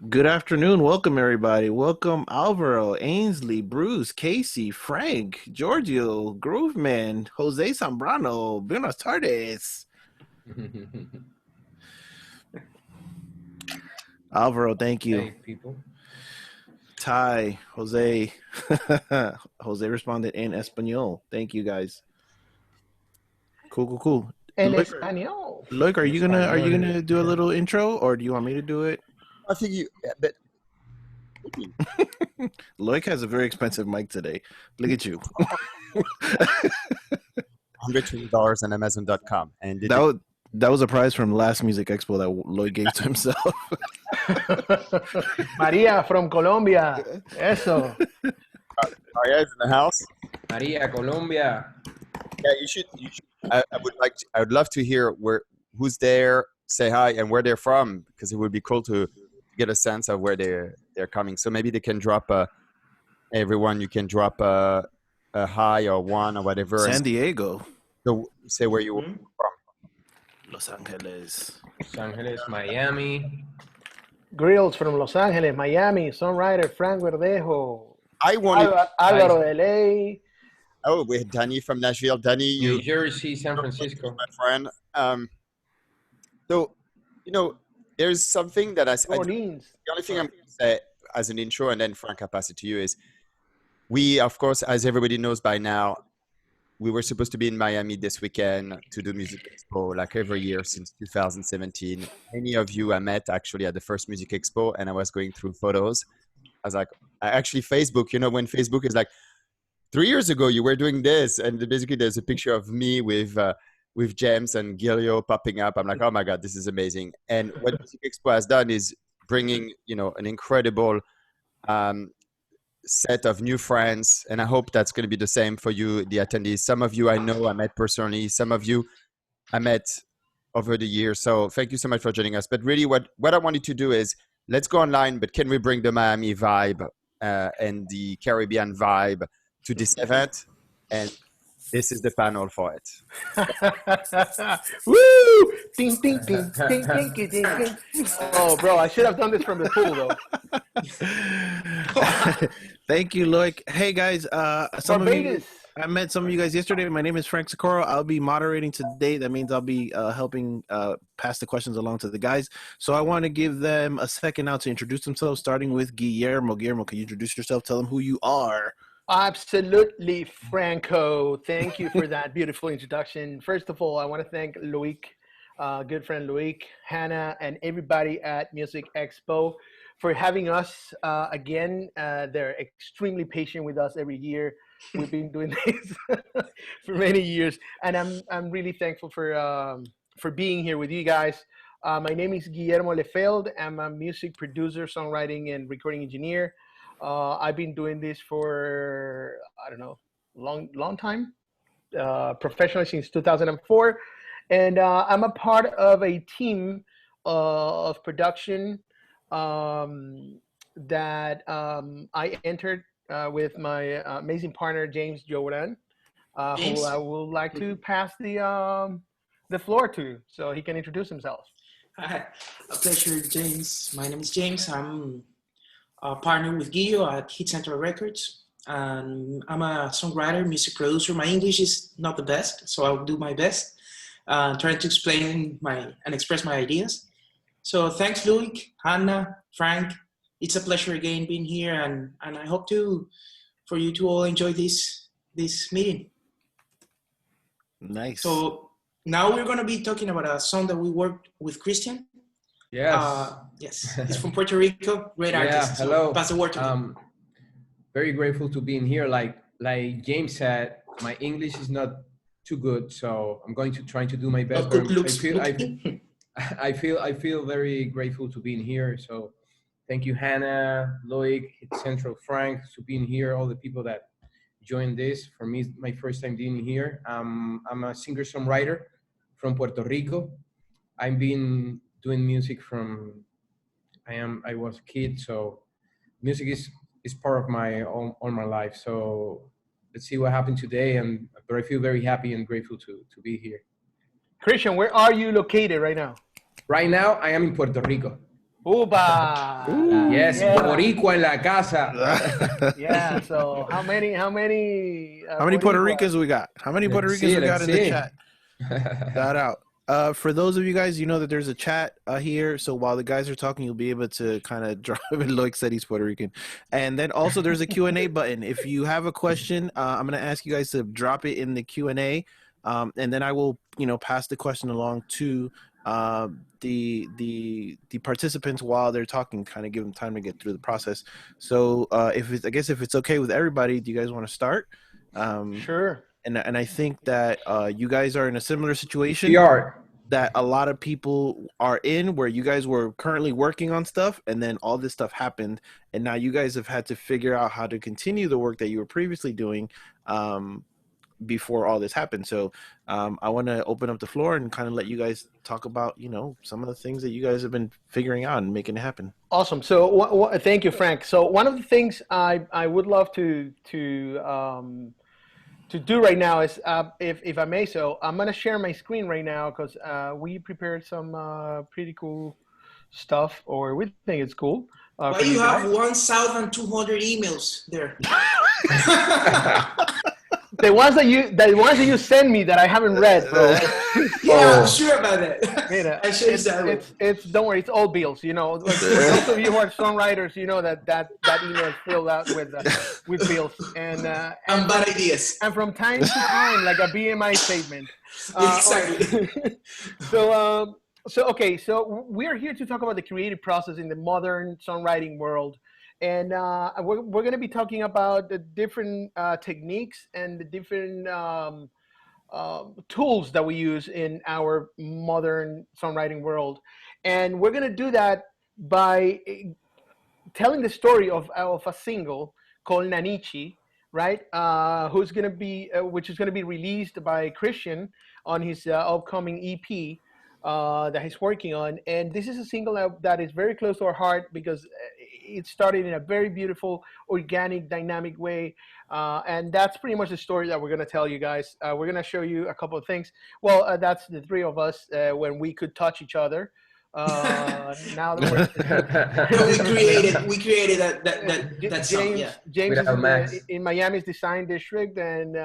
Good afternoon. Welcome, everybody. Welcome, Alvaro, Ainsley, Bruce, Casey, Frank, Giorgio, Grooveman, Jose Zambrano. Buenos tardes. Alvaro, thank you. Hey, people. Ty, Jose. Jose responded in Espanol. Thank you, guys. Cool. En Look, español. are you gonna Español. do a little intro, or do you want me to do it? I think but Loic has a very expensive mic today. Look at you. $120 on Amazon.com, and That was a prize from last Music Expo that Lloyd gave to himself. Maria from Colombia. Eso. Maria is in the house. Maria, Colombia. Yeah, you should. I would love to hear who's there, say hi, and where they're from, because it would be cool to get a sense of where they're coming. So maybe they can drop everyone. You can drop a hi or one or whatever. San Diego. So say where you from. Los Angeles. Los Angeles, Miami. Grills from Los Angeles, Miami, Songwriter Frank Verdejo. I wanted. Álvaro de Ley. Oh, we had Danny from Nashville. Danny, New Jersey, San Francisco. my friend. So, there's something that New Orleans. the only thing I'm going to say as an intro, and then Frank, I'll pass it to you, is we, of course, as everybody knows by now, we were supposed to be in Miami this weekend to do Music Expo, like every year since 2017. Many of you I met actually at the first Music Expo, and I was going through photos. I was like, actually, Facebook, when Facebook is like, 3 years ago, you were doing this, and basically there's a picture of me with James and Guillo popping up. I'm like, oh my God, this is amazing. And what Music Expo has done is bringing, an incredible set of new friends. And I hope that's going to be the same for you, the attendees. Some of you I know, I met personally. Some of you I met over the years. So thank you so much for joining us. But really what I wanted to do is, let's go online, but can we bring the Miami vibe and the Caribbean vibe to this event? And this is the panel for it. Woo! Ding, ding, ding, ding, ding, ding, ding. Oh, bro, I should have done this from the pool, though. Thank you, Loic. Hey, guys. I met some of you guys yesterday. My name is Frank Socorro. I'll be moderating today. That means I'll be helping pass the questions along to the guys. So I want to give them a second now to introduce themselves, starting with Guillermo. Guillermo, can you introduce yourself? Tell them who you are. Absolutely, Franco. Thank you for that beautiful introduction. First of all, I want to thank Loic, good friend Loic, Hannah, and everybody at Music Expo for having us again. They're extremely patient with us every year. We've been doing this for many years, and I'm really thankful for being here with you guys. My name is Guillermo Lefeld. I'm a music producer, songwriting, and recording engineer. I've been doing this for, I don't know, long time, professionally since 2004. And I'm a part of a team of production that I entered with my amazing partner, James Joubran, who I would like to pass the floor to so he can introduce himself. Hi, a pleasure, James. My name is James. I'm partner with Guillo at Hit Central Records, and I'm a songwriter, music producer. My English is not the best, so I'll do my best trying to explain and express my ideas. So thanks, Loic, Hannah, Frank. It's a pleasure again being here, and I hope for you to all enjoy this meeting. Nice. So now we're going to be talking about a song that we worked with Christian. Yes. Yes, he's from Puerto Rico, great artist. Yeah, hello. So pass the word to him. Very grateful to be in here. Like James said, my English is not too good, so I'm going to try to do my best. Good looks. I feel very grateful to be in here. So thank you, Hannah, Loic, Central, Frank, to being here. All the people that joined this. For me, it's my first time being here. I'm a singer-songwriter from Puerto Rico. I've been doing music from I was a kid, so music is part of all my life. So let's see what happened today, but I feel very happy and grateful to be here. Christian, where are you located right now? Right now, I am in Puerto Rico. Uba. Yes, Boricua en la casa. Yeah. So how many How many Puerto Ricans we got? How many Puerto Ricans we got in the chat? Shout out. For those of you guys, you know that there's a chat here. So while the guys are talking, you'll be able to kind of drop it. Loic said he's Puerto Rican. And then also there's a Q&A button. If you have a question, I'm going to ask you guys to drop it in the Q&A. And then I will, pass the question along to the participants while they're talking, kind of give them time to get through the process. So if it's okay with everybody, do you guys want to start? Sure. And I think that you guys are in a similar situation. We are. That a lot of people are in, where you guys were currently working on stuff, and then all this stuff happened, and now you guys have had to figure out how to continue the work that you were previously doing before all this happened. So I want to open up the floor and kind of let you guys talk about, some of the things that you guys have been figuring out and making it happen. Awesome. So thank you, Frank. So one of the things I would love to do right now is, if I may, so I'm going to share my screen right now because we prepared some pretty cool stuff, or we think it's cool. Why you have 1,200 emails there? The ones that you send me that I haven't read, bro. Yeah, I'm sure about it. I should it's don't worry, it's all bills. For those of you who are songwriters, you know that email is filled out with bills and bad ideas. And from time to time, like a BMI statement. Exactly. So we're here to talk about the creative process in the modern songwriting world. And we're going to be talking about the different techniques and the different tools that we use in our modern songwriting world. And we're going to do that by telling the story of a single called Nanichi, right? Which is going to be released by Christian on his upcoming EP that he's working on. And this is a single that is very close to our heart because it started in a very beautiful, organic, dynamic way. And that's pretty much the story that we're going to tell you guys. We're going to show you a couple of things. Well, that's the three of us when we could touch each other. Now that we created that song. Yeah. James is in Miami's design district, and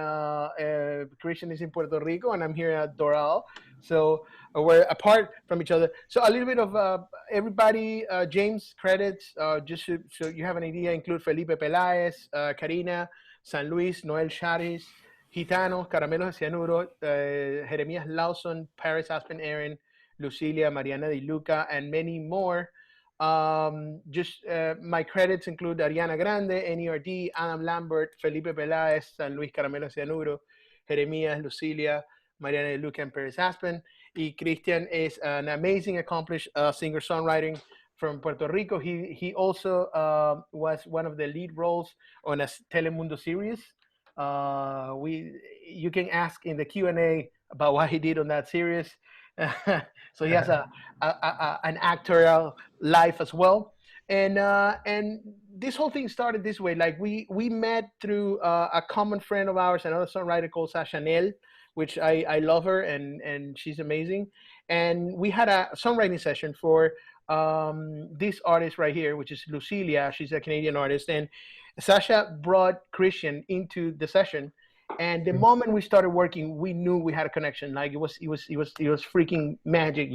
Christian is in Puerto Rico, and I'm here at Doral. So we're apart from each other. So a little bit of everybody, James credits, just so you have an idea, include Felipe Peláez, Karina, San Luis, Noel Charis, Gitano, Caramelos de Cianuro, Jeremías Lawson, Paris Aspen Aaron, Lucilia, Mariana Di Luca, and many more. My credits include Ariana Grande, NERD, Adam Lambert, Felipe Peláez, San Luis, Caramelos de Cianuro, Jeremías, Lucilia, Mariana De Luca, and Paris Aspen. Y Christian is an amazing, accomplished singer-songwriter from Puerto Rico. He also was one of the lead roles on a Telemundo series. You can ask in the Q&A about what he did on that series. So he has an actorial life as well. And this whole thing started this way. Like we met through a common friend of ours, another songwriter called Sasha Nell, which I love her, and she's amazing. And we had a songwriting session for this artist right here, which is Lucilia. She's a Canadian artist. And Sasha brought Christian into the session. And the moment we started working, we knew we had a connection. Like it was freaking magic,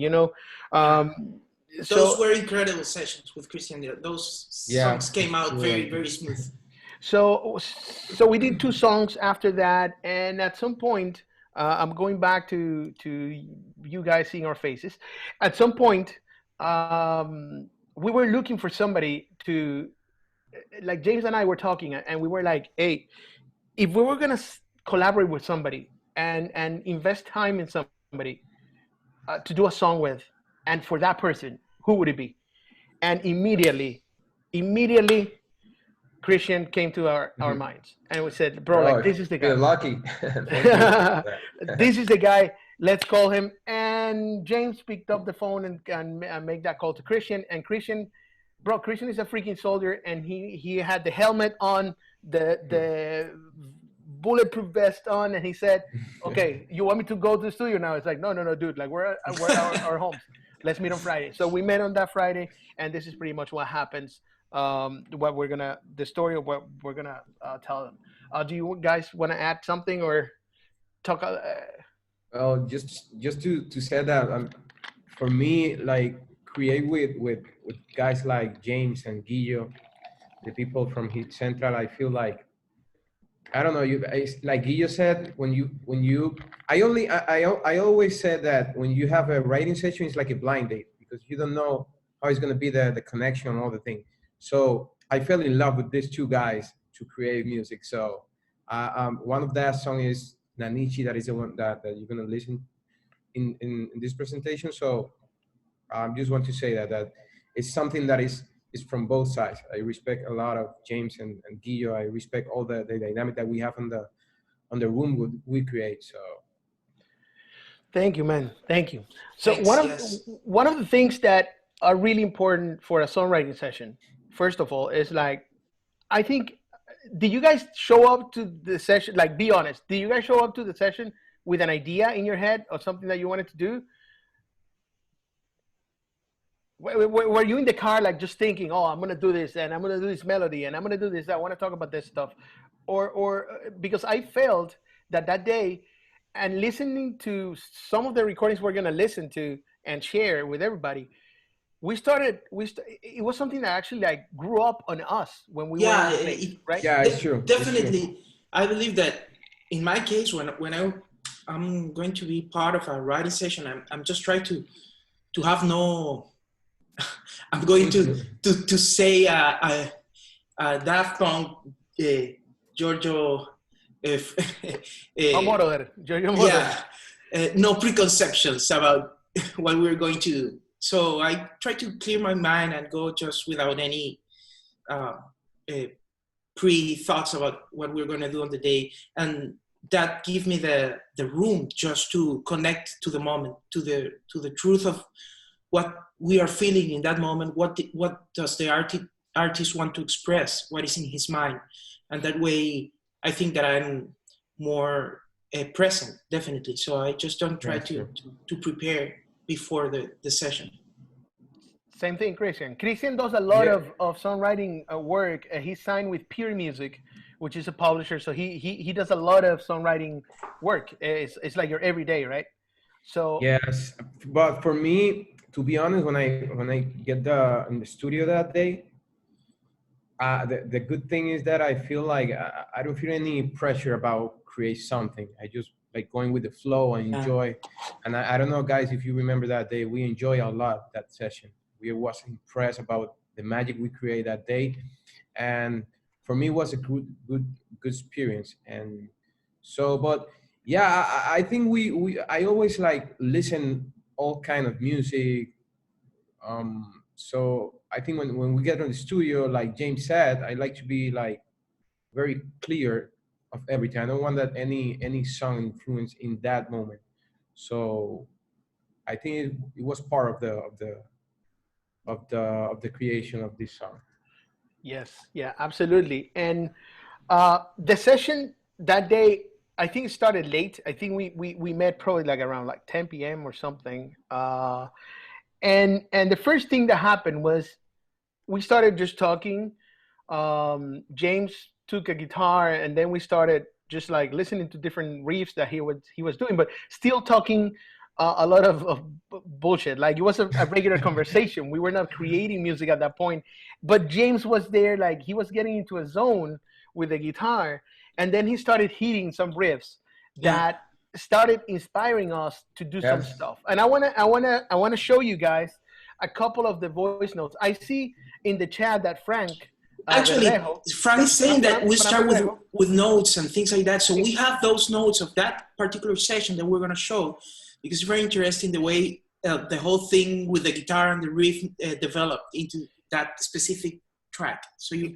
Those were incredible sessions with Christian. Those songs came out very, very smooth. So we did 2 songs after that, and at some point, I'm going back to you guys seeing our faces. At some point, we were looking for somebody to, like James and I were talking, and we were like, hey, if we were going to collaborate with somebody and invest time in somebody to do a song with, and for that person, who would it be? And immediately, Christian came to our minds, and we said, bro, this is the guy. You're lucky. This is the guy. Let's call him. And James picked up the phone and make that call to Christian. And Christian is a freaking soldier, and he had the helmet on, the bulletproof vest on, and he said, okay, you want me to go to the studio now? It's like, no, dude, like we're at our homes. Let's meet on Friday. So we met on that Friday, and this is pretty much what happens. The story of what we're gonna tell them. Do you guys want to add something or talk? Well, just to say that, for me, like create with guys like James and Guillo, the people from Hit Central. I feel like, I don't know. Like Guillo said, I always said that when you have a writing session, it's like a blind date because you don't know how it's gonna be the connection and all the things. So I fell in love with these two guys to create music. So one of that song is Nanichi, that is the one that you're gonna listen in this presentation. So I just want to say that it's something that is from both sides. I respect a lot of James and Guillo. I respect all the dynamic that we have on the room we create. So thank you, man. Thank you. So Thanks, one of the things that are really important for a songwriting session, first of all, is like, I think, did you guys show up to the session? Like, be honest. Did you guys show up to the session with an idea in your head or something that you wanted to do? Were you in the car like just thinking, oh, I'm gonna do this and I'm gonna do this melody and I'm gonna do this, I want to talk about this stuff, or because I felt that day, and listening to some of the recordings we're gonna listen to and share with everybody, it was something that actually like grew up on us when we were in place, right? Yeah, it's true. Definitely. It's true. I believe that in my case, when I'm going to be part of a writing session, I'm just trying to have no. I'm going to say Daft Punk, Giorgio. No preconceptions about what we're going to do. So I try to clear my mind and go just without any pre-thoughts about what we're going to do on the day, and that gives me the room just to connect to the moment, to the truth of what we are feeling in that moment. What does the artist want to express? What is in his mind? And that way, I think that I'm more present, definitely. So I just don't try to prepare before the session. Same thing, Christian. Christian does a lot of songwriting work. He's signed with Peer Music, which is a publisher. So he does a lot of songwriting work. It's like your everyday, right? So yes, but for me, to be honest, when I get in the studio that day, the good thing is that I feel like I don't feel any pressure about create something. I just like going with the flow and enjoy. And I don't know, guys, if you remember that day, we enjoy a lot that session. We was impressed about the magic we created that day, and for me, it was a good experience. And so, but yeah, I think I always like listen all kind of music. So I think when we get on the studio, like James said, I like to be like very clear of everything. I don't want that any song influence in that moment. So I think it was part of the creation of this song. Yes, yeah, absolutely. And the session that day, I think it started late. I think we met probably like around like 10 p.m. or something. And the first thing that happened was we started just talking. James took a guitar, and then we started just like listening to different riffs that he was doing, but still talking a lot of bullshit. Like it was a regular conversation. We were not creating music at that point, but James was there. Like he was getting into a zone with the guitar, and then he started hitting some riffs that started inspiring us to do some stuff. And I wanna show you guys a couple of the voice notes. I see in the chat that Frank. Actually, Frank is saying that we start with notes and things like that. So we have those notes of that particular session that we're going to show, because it's very interesting the way the whole thing with the guitar and the riff developed into that specific track. So you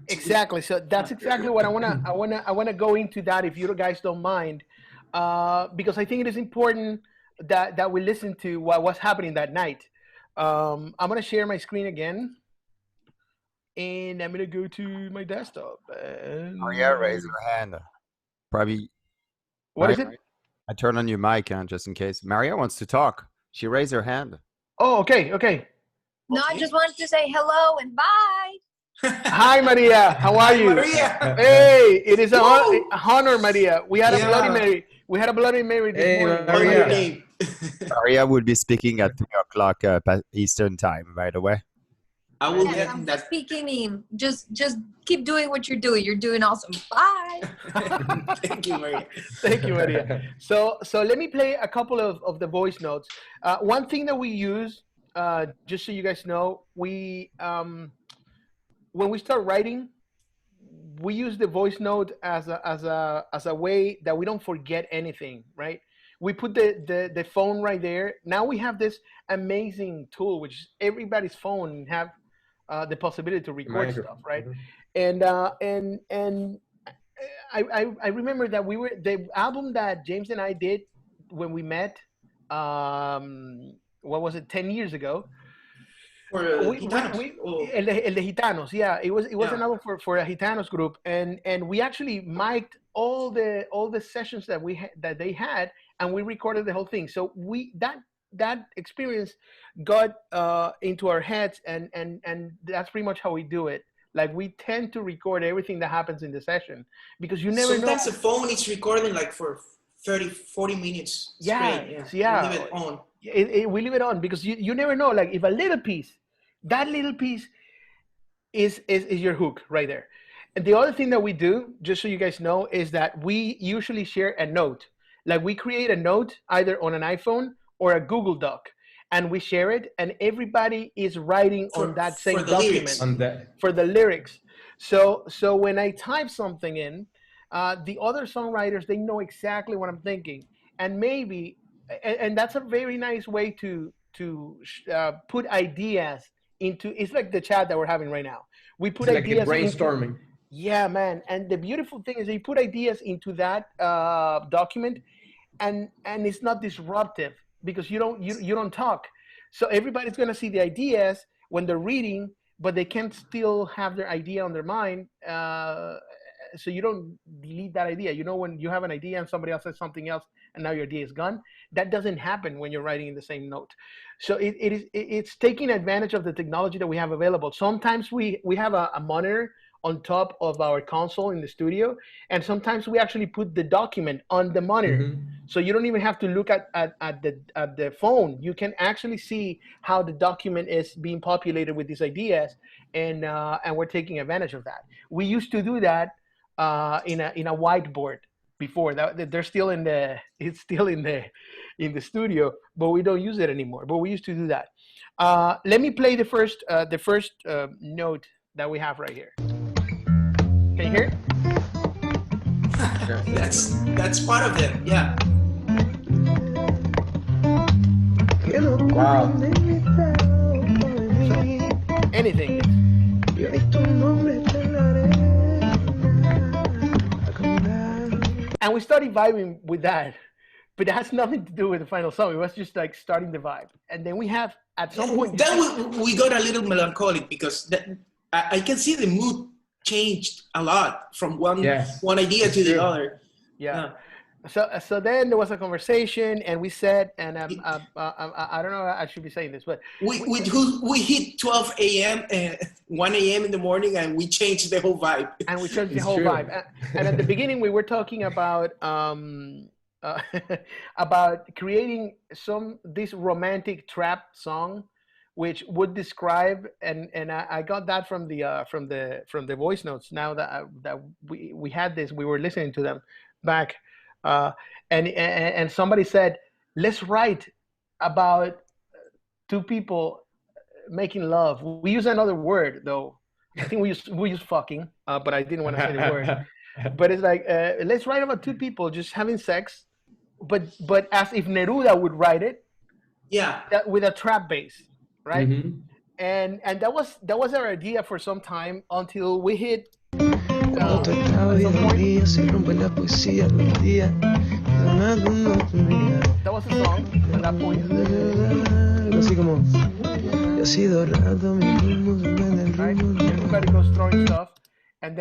exactly. So that's exactly what I wanna go into that, if you guys don't mind, because I think it is important that we listen to what was happening that night. I'm gonna share my screen again. And I'm gonna go to my desktop. Maria, raise your hand. Probably. What is it? I turn on your mic, just in case. Maria wants to talk. She raised her hand. Oh, okay. No, I just wanted to say hello and bye. Hi, Maria. How are you? Maria. Hey, it is an honor, Maria. We had a Bloody Mary. We had a Bloody Mary this morning. Maria. Maria will be speaking at 3 o'clock Eastern time, by the way. I will Yes, get I'm that. speaking in. Just keep doing what you're doing. You're doing awesome. Bye. Thank you, Maria. Thank you, Maria. So let me play a couple of the voice notes. One thing that we use, just so you guys know, we when we start writing, we use the voice note as a way that we don't forget anything, right? We put the phone right there. Now we have this amazing tool, which everybody's phone have the possibility to record stuff, right? And I remember that the album that James and I did when we met. What was it? 10 years ago. For Gitanos. El de Gitanos, yeah. It was an album for a Gitanos group, and we actually mic'd all the sessions that they had, and we recorded the whole thing. So that experience got into our heads, and that's pretty much how we do it. Like, we tend to record everything that happens in the session, because you never know. Sometimes the phone is recording like for 30-40 minutes straight. Yeah. Leave it on. We leave it on because you never know. Like, if that little piece is your hook right there. And the other thing that we do, just so you guys know, is that we usually share a note. Like, we create a note either on an iPhone or a Google Doc, and we share it, and everybody is writing on that same document for the lyrics. So when I type something in, the other songwriters, they know exactly what I'm thinking, and maybe, and that's a very nice way to put ideas into. It's like the chat that we're having right now. We put ideas like brainstorming. Yeah, man. And the beautiful thing is they put ideas into that document, and it's not disruptive because you don't talk. So everybody's gonna see the ideas when they're reading, but they can still have their idea on their mind. So you don't delete that idea. You know, when you have an idea and somebody else says something else and now your idea is gone, that doesn't happen when you're writing in the same note. So it's taking advantage of the technology that we have available. Sometimes we have a monitor on top of our console in the studio, and sometimes we actually put the document on the monitor. So you don't even have to look at the phone. You can actually see how the document is being populated with these ideas, and we're taking advantage of that. We used to do that in a whiteboard before. That they're still it's still in the studio, but we don't use it anymore. But we used to do that. Let me play the first note that we have right here. Can you hear it? That's part of it. Yeah. Wow. So, anything. And we started vibing with that, but it has nothing to do with the final song. It was just like starting the vibe. And then we have, at some point... Then we got a little melancholic because I can see the mood changed a lot from one idea to the other. Yeah. So then there was a conversation, and we said, and I don't know, I should be saying this, but we hit 12 a.m. and 1 a.m. in the morning, and we changed the whole vibe. And we changed the whole vibe. And at the beginning, we were talking about about creating this romantic trap song, which would describe, and I got that from the voice notes. Now that we had this, we were listening to them back. And somebody said, let's write about two people making love. We use another word though. I think we use fucking, but I didn't want to say the word. But it's like, let's write about two people just having sex, but as if Neruda would write it. Yeah. With a trap bass, right? Mm-hmm. And that was our idea for some time until we hit. That was a song at that point. Right? Everybody goes throwing stuff, and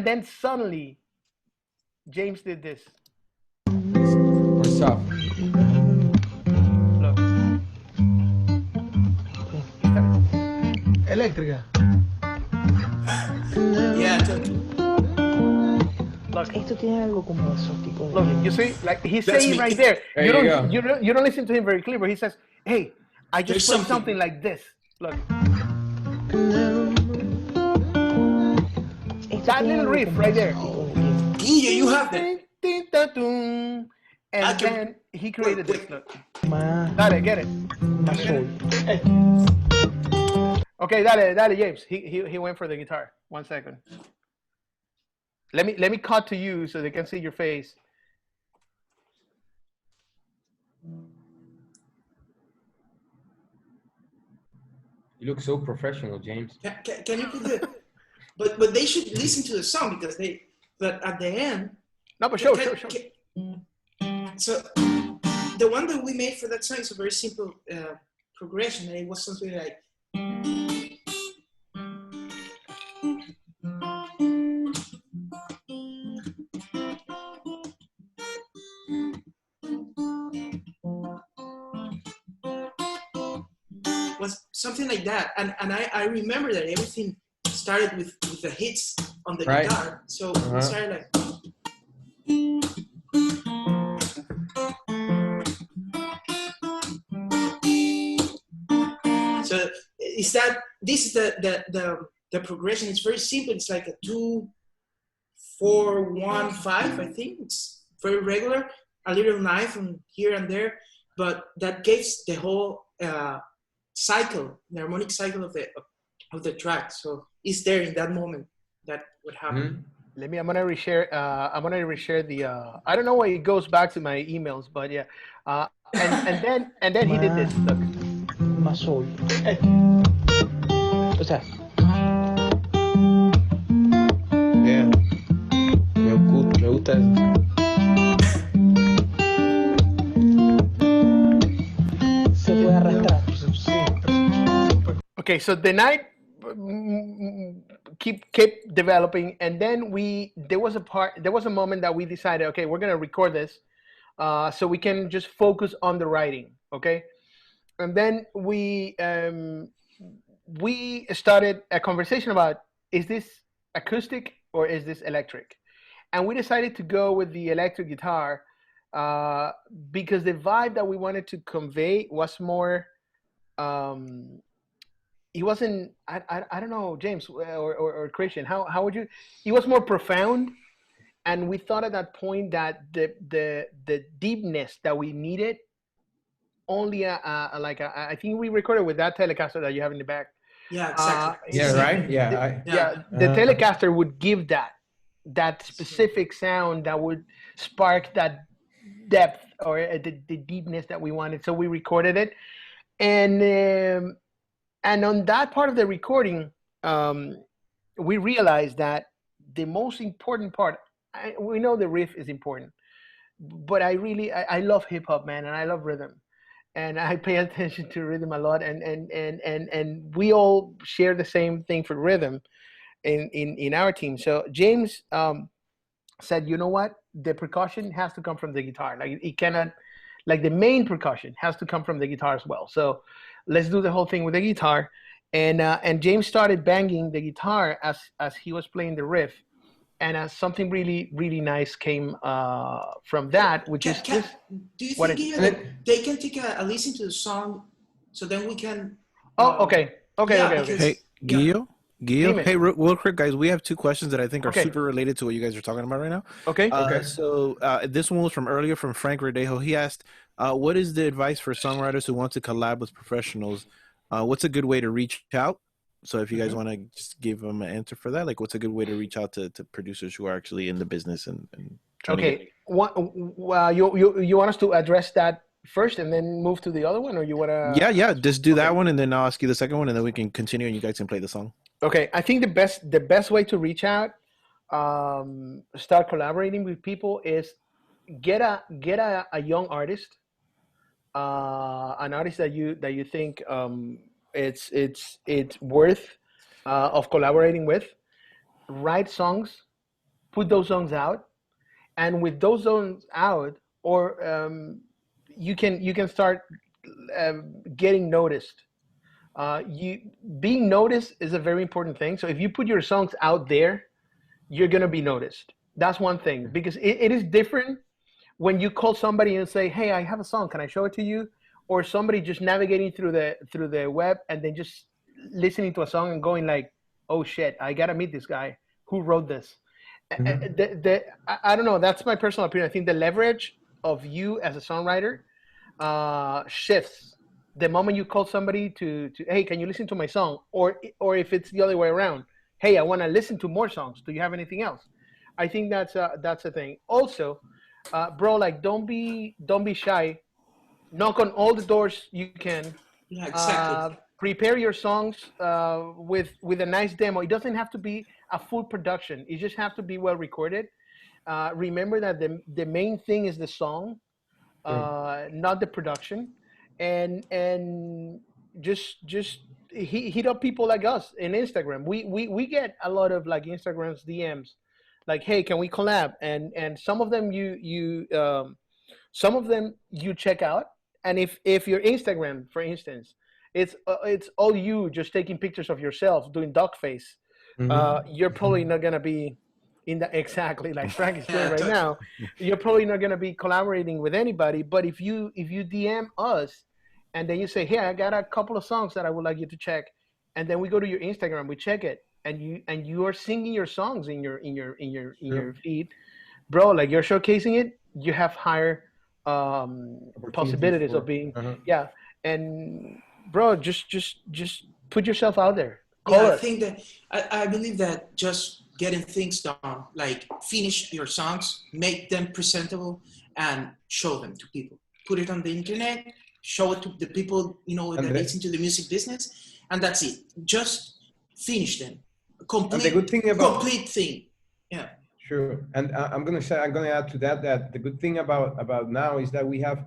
then suddenly James did this. What's up? Look. Eléctrica. Yeah. Look, Esto tiene algo como exótico. look, you see, like he's That's saying me. right there. There You you don't, go. you don't listen to him very clear, but he says, "Hey, I just There's played something. something like this." Look, Esto that tiene little algo riff como right there. exótico de que Guillo, you have that. Ding, ding, da, dum. I And can- then he created wait. this. Look, más, dale, get it. más soul. Okay, dale, James. He went for the guitar. 1 second. Let me cut to you so they can see your face. You look so professional, James. Can you put the? But they should listen to the song because they. But at the end. No, but show. So, the one that we made for that song is a very simple progression, and it was something like. Was something like that, and I remember that everything started with the hits on the guitar, so it started like. So is that this is the progression? It's very simple. It's like a 2, 4, 1, 5. I think it's very regular. A little knife from here and there, but that gives the whole cycle, the harmonic cycle of the track. So it's there in that moment that would happen. I'm gonna reshare. I'm gonna reshare the. I don't know why it goes back to my emails, but yeah. And then he did this. Look. Más soul. O sea. Yeah. Me gusta eso. Se puede arrastrar. Okay, so the night kept developing, and then there was a moment that we decided, okay, we're gonna record this, so we can just focus on the writing, okay? And then we started a conversation about, is this acoustic or is this electric? And we decided to go with the electric guitar because the vibe that we wanted to convey was more. It wasn't. I don't know, James or Christian. How would you? It was more profound, and we thought at that point that the deepness that we needed only I think we recorded with that Telecaster that you have in the back. Yeah, exactly. The Telecaster would give that specific sound that would spark that depth or the deepness that we wanted. So we recorded it, and on that part of the recording, we realized that the most important part. We know the riff is important, but I love hip hop, man, and I love rhythm. And I pay attention to rhythm a lot, and we all share the same thing for rhythm in our team. So James said, you know what, the percussion has to come from the guitar. Like it cannot, like the main percussion has to come from the guitar as well. So let's do the whole thing with the guitar. And James started banging the guitar as he was playing the riff, and something really, really nice came from that, which is this. Do you think that they can take a listen to the song, so then we can? Okay. Hey, Guillo. Hey, real quick, guys. We have 2 questions that I think are Okay. super related to what you guys are talking about right now. Okay. So this one was from earlier from Frank Verdejo. He asked, "What is the advice for songwriters who want to collab with professionals? What's a good way to reach out?" So if you guys want to just give them an answer for that, like what's a good way to reach out to producers who are actually in the business and trying to get... You want us to address that first and then move to the other one, or you want to? Yeah. Just do that one, and then I'll ask you the second one, and then we can continue, and you guys can play the song. Okay, I think the best way to reach out, start collaborating with people is get a young artist, an artist that you think it's worth of collaborating with. Write songs, put those songs out, and with those songs out, or you can start getting noticed You being noticed is a very important thing. So if you put your songs out there, you're gonna be noticed. That's one thing, because it is different when you call somebody and say, "Hey, I have a song. Can I show it to you?" Or somebody just navigating through the web and then just listening to a song and going like, "Oh shit, I gotta meet this guy. Who wrote this?" I don't know. That's my personal opinion. I think the leverage of you as a songwriter shifts the moment you call somebody to hey, can you listen to my song? Or if it's the other way around, hey, I want to listen to more songs. Do you have anything else? I think that's a thing. Also, bro, like don't be shy. Knock on all the doors you can. Yeah, exactly. Prepare your songs with a nice demo. It doesn't have to be a full production. It just have to be well recorded. Remember that the main thing is the song, not the production, and just hit up people like us in Instagram. We get a lot of like Instagram's DMs, like, hey, can we collab? And some of them some of them you check out, and if your Instagram, for instance, it's all you just taking pictures of yourself doing duck face, you're probably not gonna be in the exactly like Frank is doing right now. You're probably not gonna be collaborating with anybody. But if you DM us, and then you say, hey, I got a couple of songs that I would like you to check, and then we go to your Instagram, we check it, and you are singing your songs in your feed, bro. Like you're showcasing it. You have higher possibilities of being and bro, just put yourself out there. I think that I believe that just getting things done, like finish your songs, make them presentable, and show them to people. Put it on the internet, show it to the people that is into the music business, and that's it. Just finish them. Complete thing. Yeah. Sure, and I'm gonna add to that the good thing about now is that we have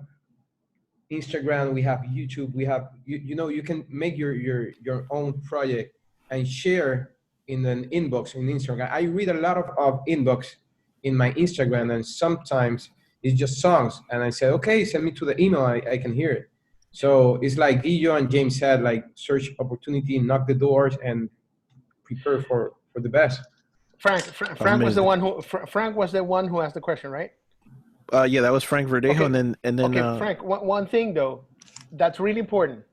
Instagram, we have YouTube, we have you can make your own project and share in an inbox in Instagram. I read a lot of inbox in my Instagram, and sometimes it's just songs, and I say, okay, send me to the email, I can hear it. So it's like Guillo and James said, like search opportunity, knock the doors, and prepare for the best. Frank was the one who asked the question, right? Yeah, that was Frank Verdejo, okay. and then okay, Frank. One thing though, that's really important.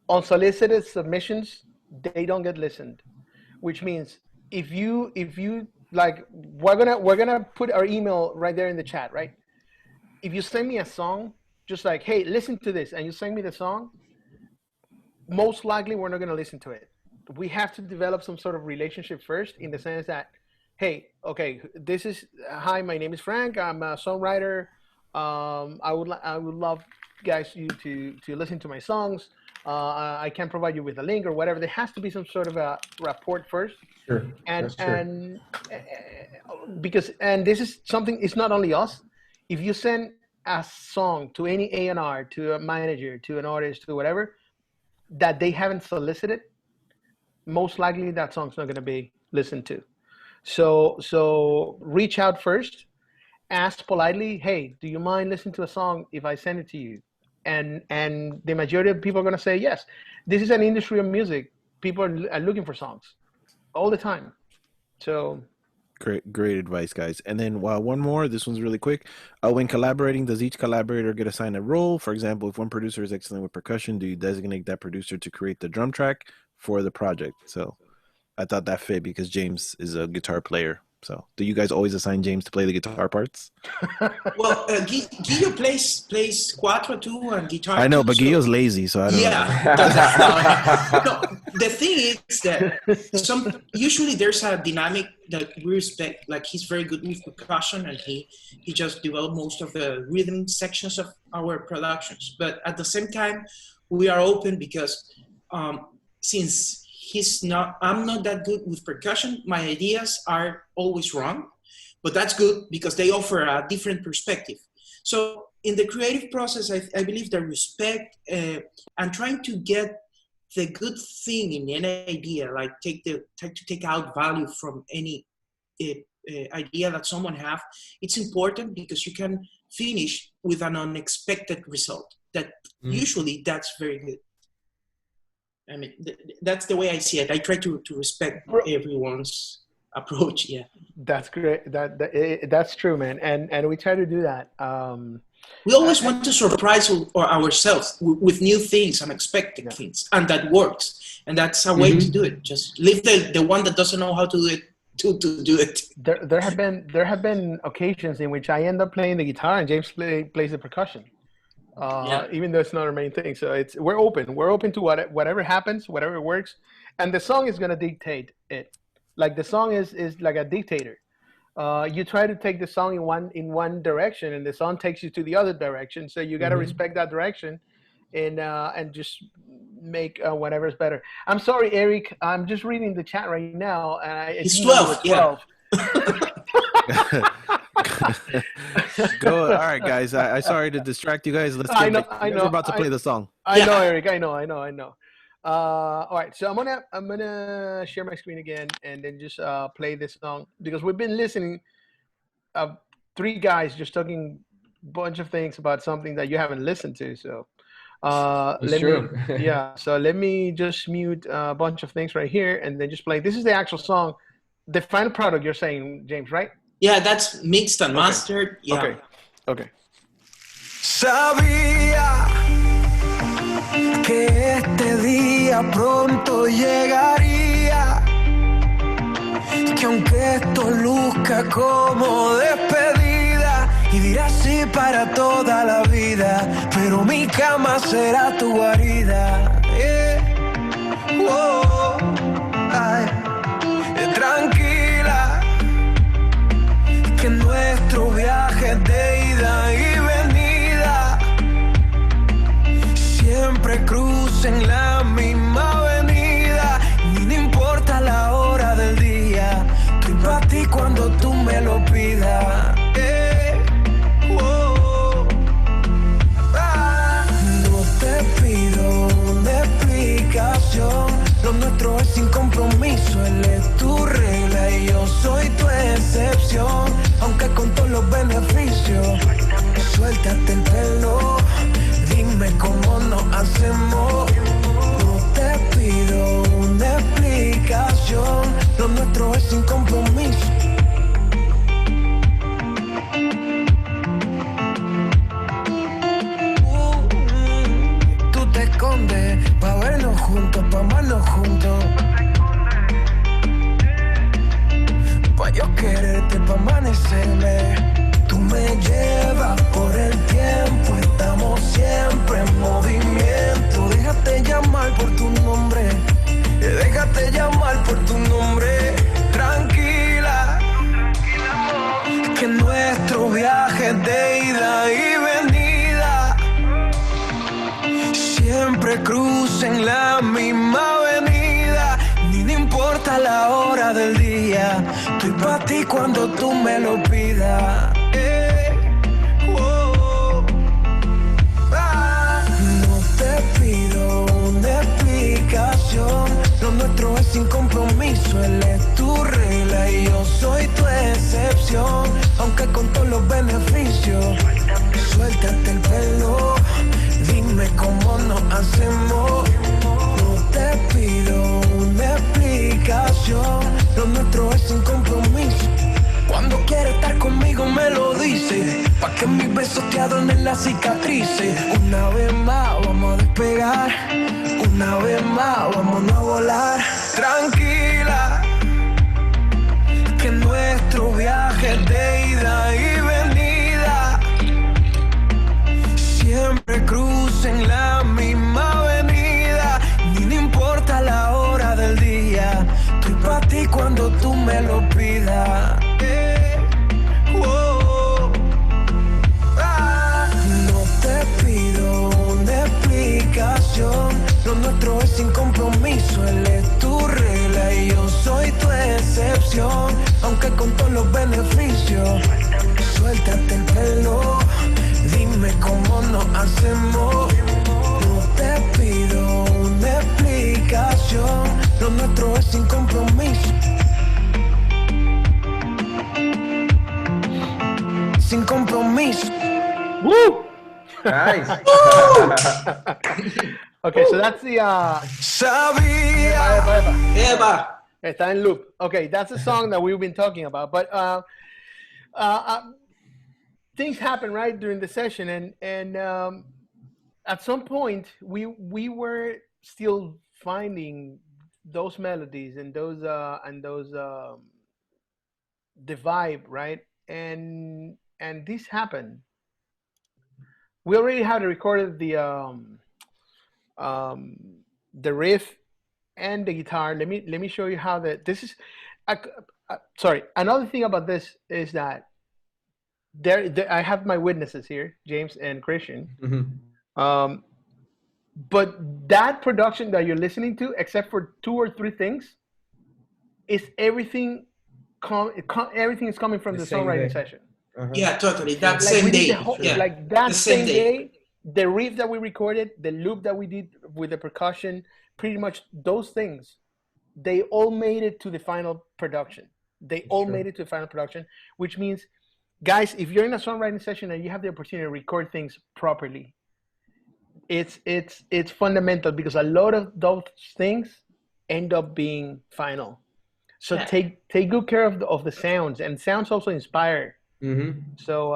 Unsolicited submissions, they don't get listened, which means if you like, we're gonna put our email right there in the chat, right? If you send me a song, just like, hey, listen to this, and you send me the song, most likely we're not gonna listen to it. We have to develop some sort of relationship first, in the sense that, hey, okay, hi, my name is Frank. I'm a songwriter. I would love guys you to listen to my songs. I can provide you with a link or whatever. There has to be some sort of a rapport first. Sure. And because this is something. It's not only us. If you send a song to any A&R, to a manager, to an artist, to whatever, that they haven't solicited, most likely that song's not going to be listened to. So reach out first, ask politely, hey, do you mind listening to a song if I send it to you? And the majority of people are going to say yes. This is an industry of music. People are looking for songs all the time. So great advice, guys. And then one more, this one's really quick. When collaborating, does each collaborator get assigned a role? For example, if one producer is excellent with percussion, do you designate that producer to create the drum track for the project? So I thought that fit because James is a guitar player. So do you guys always assign James to play the guitar parts? Well, Guillo plays cuatro too, and guitar. I know, but Guillo's lazy, so I don't know. No, the thing is that usually there's a dynamic that we respect. Like, he's very good with percussion, and he just developed most of the rhythm sections of our productions. But at the same time, we are open because since I'm not that good with percussion, my ideas are always wrong, but that's good because they offer a different perspective. So in the creative process, I believe that respect and trying to get the good thing in any idea, like try to take out value from any idea that someone have, it's important because you can finish with an unexpected result that usually that's very good. I mean, that's the way I see it. I try to respect everyone's approach. Yeah, that's great. That's true, man. And we try to do that. We always want to surprise ourselves with new things, unexpected things, and that works. And that's a way to do it. Just leave the one that doesn't know how to do it to do it. There have been occasions in which I end up playing the guitar and James plays the percussion. Even though it's not our main thing. So we're open to whatever happens, whatever works, and the song is gonna dictate it. Like the song is like a dictator. You try to take the song in one direction, and the song takes you to the other direction. So you gotta respect that direction, and just make whatever is better. I'm sorry, Eric. I'm just reading the chat right now, and it's 12. 12. Yeah. Go. All right, guys. I sorry to distract you guys. Let's get. We're about to play the song. I know, Eric. I know. All right, so I'm gonna share my screen again and then just play this song because we've been listening. Three guys just talking a bunch of things about something that you haven't listened to. So so let me just mute a bunch of things right here and then just play. This is the actual song, the final product. You're saying, James, right? Yeah, that's mixed and mastered. Yeah. Okay. Sabía que este día pronto llegaría, que aunque esto luzca como despedida y dirá sí para toda la vida, pero mi cama será tu guarida. Tranquila, que nuestro viaje es de ida y venida, siempre crucen la misma avenida, y no importa la hora del día, estoy para ti cuando tú me lo pidas. No te pido una explicación, lo nuestro es sin compromiso, él es tu regla y yo soy tu excepción, aunque con todos los beneficios. Suéltate el pelo, dime cómo nos hacemos. No te pido una explicación, lo nuestro es sin compromiso. Tú te escondes pa' vernos juntos, pa' amarnos juntos, pa' yo quererte, pa' amanecerme. Tú me llevas por el tiempo, estamos siempre en movimiento. Déjate llamar por tu nombre, déjate llamar por tu nombre. Tranquila, que nuestro viaje es de ida y venida, siempre crucen la misma avenida, ni no importa la hora del día, estoy pa' ti cuando tú me lo pidas. No te pido una explicación, lo nuestro es sin compromiso, él es tu regla y yo soy tu excepción, aunque con todos los beneficios. Suéltate el pelo, dime cómo nos hacemos. No te pido una explicación, lo nuestro es sin compromiso. Cuando quieres estar conmigo me lo dice, pa' que mis besos te adornen las cicatrices. Una vez más vamos a despegar, una vez más vamos a volar. Tranquila, que nuestro viaje es de ida y venida, siempre crucen la misma avenida, ni no importa la hora del día, estoy pa' ti cuando tú me lo pidas. No te pido una explicación, lo nuestro es sin compromiso, él es tu regla y yo soy tu excepción, aunque con todos los beneficios. Suéltate el pelo, dime cómo nos hacemos. No te pido una explicación, lo nuestro es sin compromiso. Sin compromiso. ¡Woo! Nice. Okay, so that's the Eva. Está en loop. Okay, that's the song that we've been talking about. But things happen right during the session, and at some point we were still finding those melodies and those the vibe, right? And this happened. We already had recorded the riff and the guitar. Let me show you how this is. Sorry. Another thing about this is that there I have my witnesses here, James and Christian. Mm-hmm. But that production that you're listening to, except for 2 or 3 things, is everything. Everything is coming from the songwriting session. Uh-huh. Yeah, totally. That same day. Like that same day, the riff that we recorded, the loop that we did with the percussion, pretty much those things, they all made it to the final production. Made it to the final production, which means, guys, if you're in a songwriting session and you have the opportunity to record things properly, it's fundamental, because a lot of those things end up being final. So take good care of the sounds, and sounds also inspire. Mm-hmm. So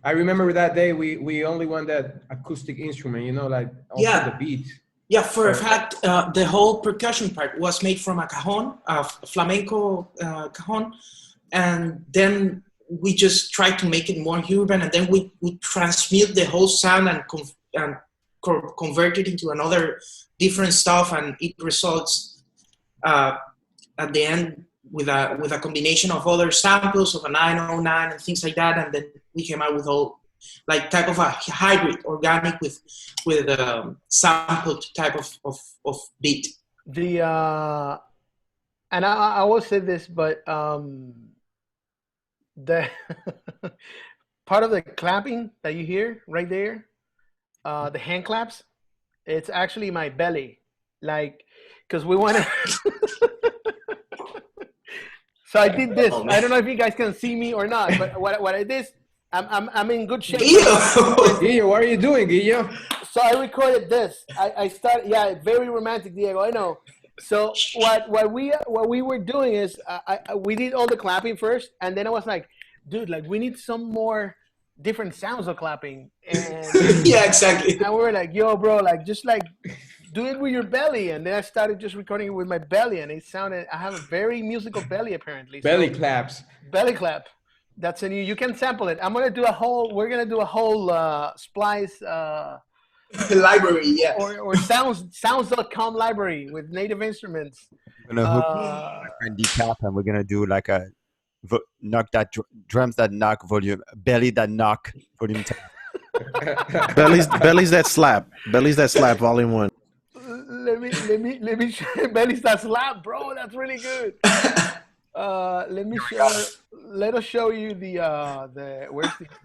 I remember that day we only want that acoustic instrument, like also the beat. Yeah, for a fact, the whole percussion part was made from a cajon, a flamenco cajon, and then we just tried to make it more urban, and then we transmute the whole sound and convert it into another different stuff, and it results at the end with a combination of other samples of a 909 and things like that, and then we came out with all like type of a hybrid, organic with sampled type of beat. The and I will say this, but the part of the clapping that you hear right there, the hand claps, it's actually my belly, like, because we want to. So I did this. I don't know if you guys can see me or not, but what I did, I'm in good shape. Guillo, what are you doing, Guillo? So I recorded this. I started, very romantic, Diego, I know. So what we were doing is we did all the clapping first, and then I was like, dude, like, we need some more different sounds of clapping. And yeah, exactly. And we were like, yo, bro, like, just like do it with your belly. And then I started just recording it with my belly, and it sounded, I have a very musical belly apparently. Belly claps. Belly clap. That's a new, you can sample it. We're going to do a whole Splice library, yeah. Or sounds.com library with native instruments. We're going to hook my friend decap, and we're going to do like a knock that drums that knock volume, belly that knock volume 10. bellies that slap volume 1. Let me bellies that slap, bro. That's really good. Let us show you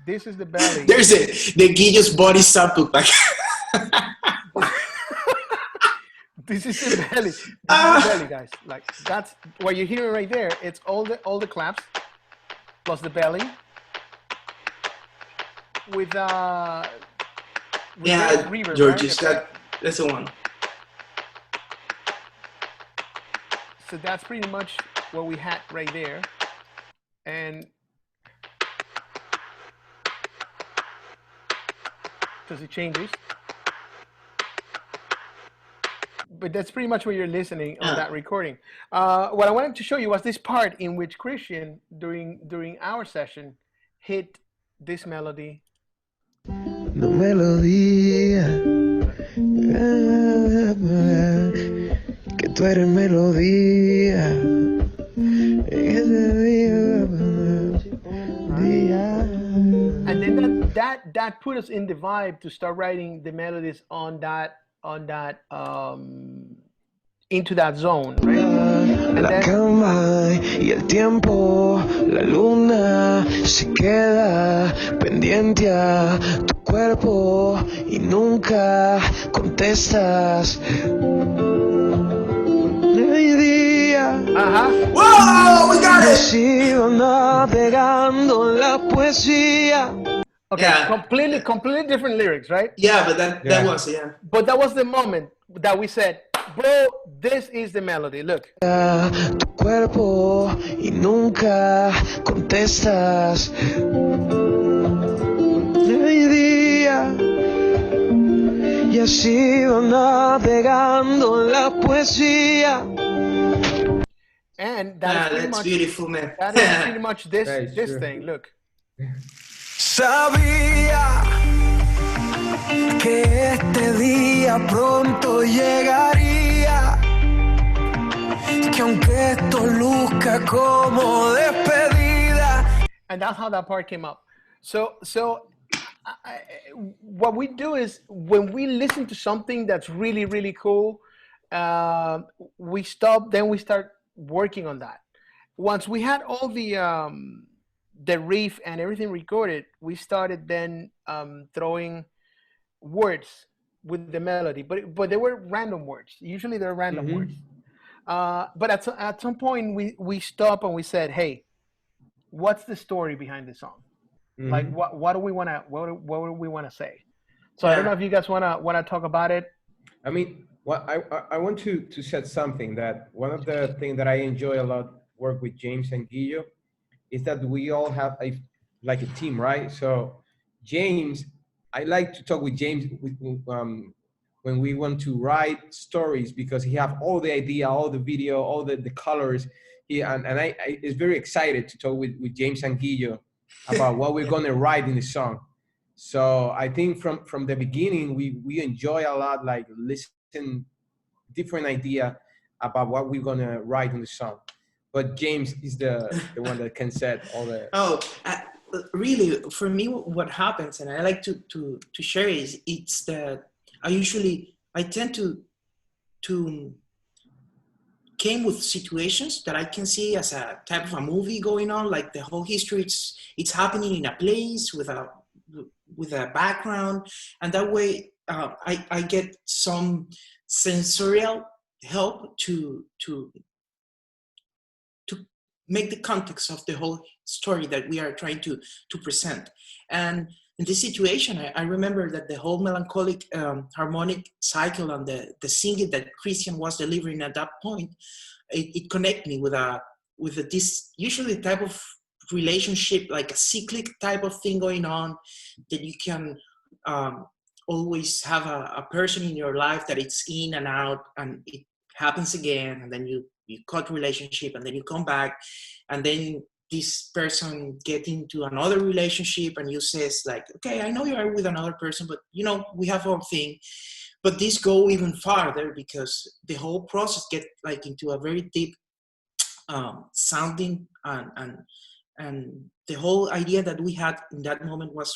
this is the belly. There's the Guillo's body sample back. This is the belly. This is the belly, guys. Like, that's what you're hearing right there. It's all the claps plus the belly with reverb, George, right? that's the one. So that's pretty much what we had right there, and because it changes. But that's pretty much what you're listening on that recording. What I wanted to show you was this part in which Christian, during our session, hit this melody. No melodía, que tú eres melodía, and then that put us in the vibe to start writing the melodies on that into that zone, right? And la cama y el tiempo, la luna se queda pendiente a tu cuerpo y nunca contestas. Wow, we got it. Sigo navegando la poesía. Okay, Yeah. completely different lyrics, right? Yeah, but that was, yeah. But that was the moment that we said, bro, this is the melody. Look. Tu cuerpo y nunca contestas. Hay día y has ido navegando en la poesía. And that's beautiful, man. That is pretty much this thing. Look. Sabía que este día pronto llegaría, que aunque esto luzca como despedida. And that's how that part came up. So what we do is when we listen to something that's really, really cool, we stop, then we start working on that. Once we had all the riff and everything recorded, we started then throwing words with the melody, but they were random words. Usually they're random words. But at some point we stopped and we said, hey, what's the story behind the song? Like what do we want to say? So I don't know if you guys want to talk about it. I mean, I want to set something that one of the things that I enjoy a lot work with James and Guillo is that we all have a team, right? So James, I like to talk with James when we want to write stories because he have all the idea, all the video, all the colors. And I is very excited to talk with James and Guillo about what we're gonna write in the song. So I think from the beginning we enjoy a lot, like listen different idea about what we're gonna write in the song. But James is the one that can set all the. Really, for me, what happens, and I like to share is it's that I tend to came with situations that I can see as a type of a movie going on, like the whole history. It's happening in a place with a background, and that way I get some sensorial help to make the context of the whole story that we are trying to present. And in this situation, I remember that the whole melancholic harmonic cycle and the singing that Christian was delivering at that point, it connected me with this usually type of relationship, like a cyclic type of thing going on, that you can always have a person in your life that it's in and out, and it happens again, and then you cut relationship, and then you come back, and then this person get into another relationship, and you says like, okay, I know you are with another person, but we have our thing. But this go even farther because the whole process get like into a very deep sounding, and the whole idea that we had in that moment was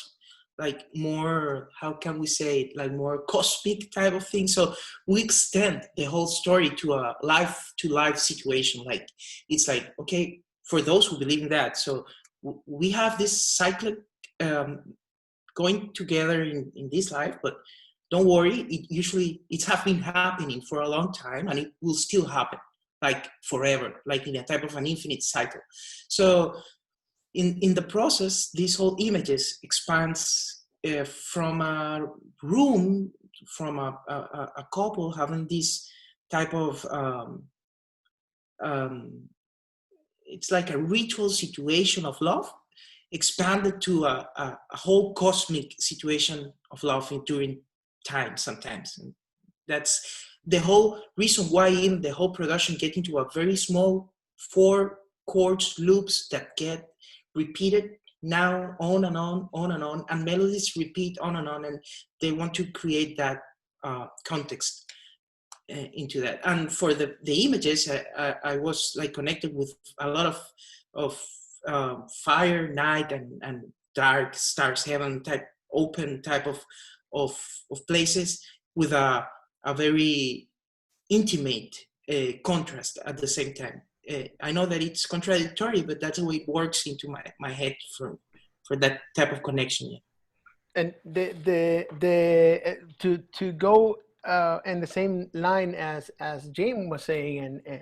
like more, how can we say it, like more cosmic type of thing. So we extend the whole story to a life to life situation. Like it's like, okay, for those who believe in that. So we have this cyclic going together in this life, but don't worry, it's been happening for a long time, and it will still happen like forever, like in a type of an infinite cycle. So in the process, these whole images expands from a room, from a couple having this type of it's like a ritual situation of love, expanded to a whole cosmic situation of love during time sometimes. And that's the whole reason why in the whole production get into a very small 4 chords loops that get repeated now on and on, and melodies repeat on, and they want to create that context into that. And for the images, I was like connected with a lot of fire, night, and dark, stars, heaven type, open type of places with a very intimate contrast at the same time. I know that it's contradictory, but that's the way it works into my head for that type of connection. Yeah. And to go in the same line as James was saying, and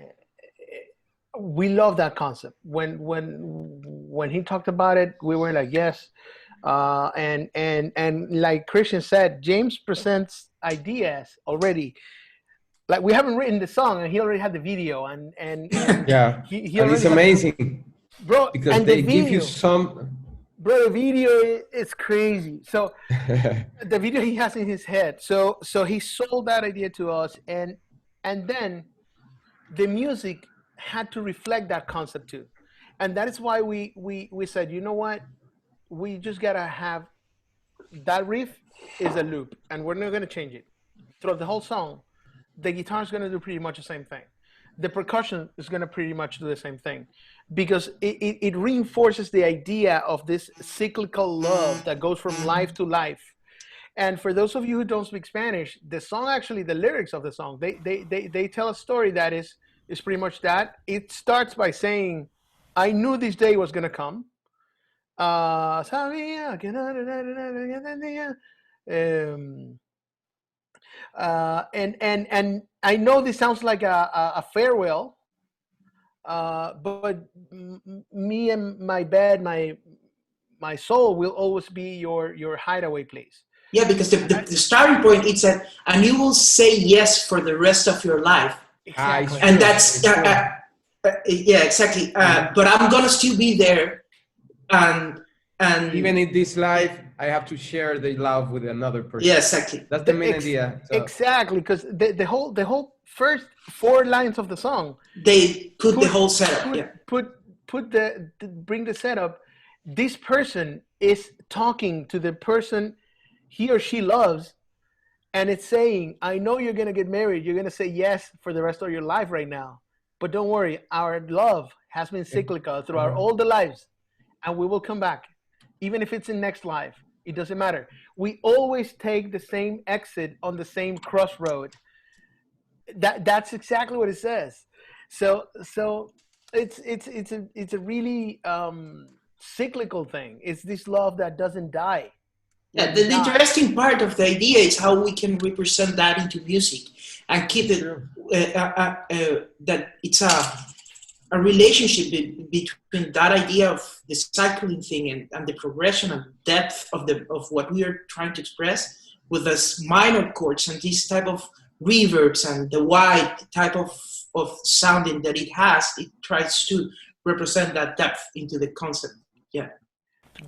we love that concept. When he talked about it, we were like, yes. And like Christian said, James presents ideas already. Like we haven't written the song, and he already had the video, and Yeah, he and it's already amazing, bro. because And they the give you video, some. bro, the video is crazy. So the video he has in his head. So he sold that idea to us, and then the music had to reflect that concept too, and that is why we said, you know what, we just gotta have that riff is a loop, and we're not gonna change it throughout the whole song. The guitar is gonna do pretty much the same thing. The percussion is gonna pretty much do the same thing, because it reinforces the idea of this cyclical love that goes from life to life. And for those of you who don't speak Spanish, the song, actually, the lyrics of the song, they tell a story that is pretty much that. It starts by saying, I knew this day was going to come. Sabía que and I know this sounds like a farewell, but me and my bed, my soul will always be your hideaway place. Yeah, because the starting point is that, and you will say yes for the rest of your life. Exactly. And that's yeah, exactly. But I'm gonna still be there, and even in this life, I have to share the love with another person. Yeah, exactly. That's the main idea. So. Exactly, because the whole first 4 lines of the song, they put the whole setup. Bring the setup. This person is talking to the person he or she loves, and it's saying, I know you're going to get married. You're going to say yes for the rest of your life right now. But don't worry, our love has been cyclical throughout all the lives, and we will come back. Even if it's in next life, it doesn't matter. We always take the same exit on the same crossroad. That's exactly what it says. So it's a really cyclical thing. It's this love that doesn't die. Yeah, the interesting part of the idea is how we can represent that into music and keep it that it's a relationship between that idea of the cycling thing and the progression and depth of what we are trying to express with this minor chords and this type of reverbs and the wide type of sounding that it has. It tries to represent that depth into the concept. Yeah.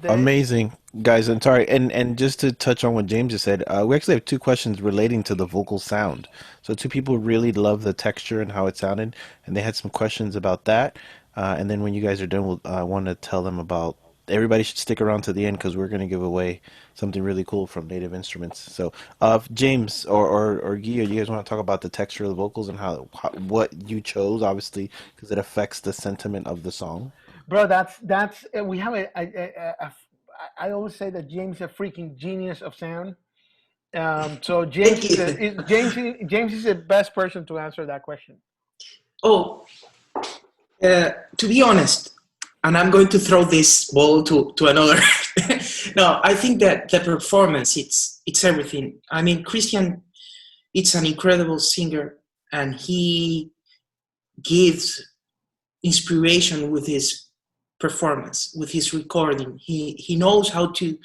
Amazing, guys. I'm sorry, and just to touch on what James just said, we actually have 2 questions relating to the vocal sound. So 2 people really love the texture and how it sounded, and they had some questions about that. And then when you guys are done, I want to tell them about. Everybody should stick around to the end because we're going to give away something really cool from Native Instruments. So, James or Guillo, you guys want to talk about the texture of the vocals and how what you chose, obviously, because it affects the sentiment of the song. Bro, that's we have I always say that James is a freaking genius of sound. So James is the best person to answer that question. Oh, to be honest, and I'm going to throw this ball to another. No, I think that the performance, it's everything. I mean, Christian, it's an incredible singer, and he gives inspiration with his performance, with his recording. He knows how to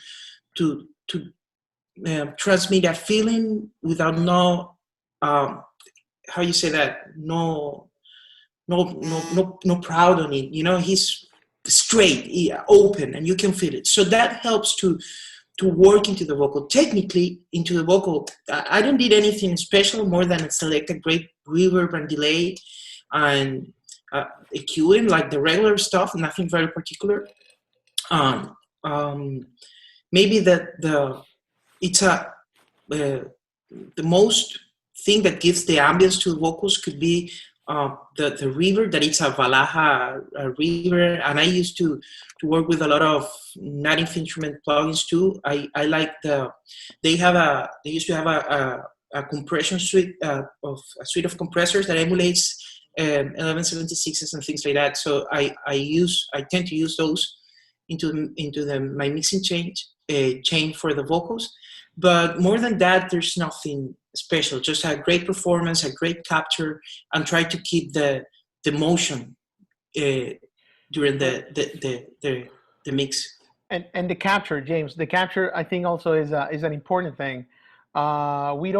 transmit that feeling without how you say that, no proud on it. You know, he's straight, open, and you can feel it. So that helps to work into the vocal. Technically, into the vocal, I don't did anything special more than select a great reverb and delay and EQing, like the regular stuff, nothing very particular. Maybe it's the most thing that gives the ambience to the vocals could be the reverb, that it's a Valaha reverb, and I used to work with a lot of native instrument plugins too. I like they used to have a compression suite of a suite of compressors that emulates 1176s and things like that. So I tend to use those into my mixing chain for the vocals. But more than that, there's nothing special. Just a great performance, a great capture, and try to keep the motion during the mix. And the capture, James, the capture, I think also is an important thing. We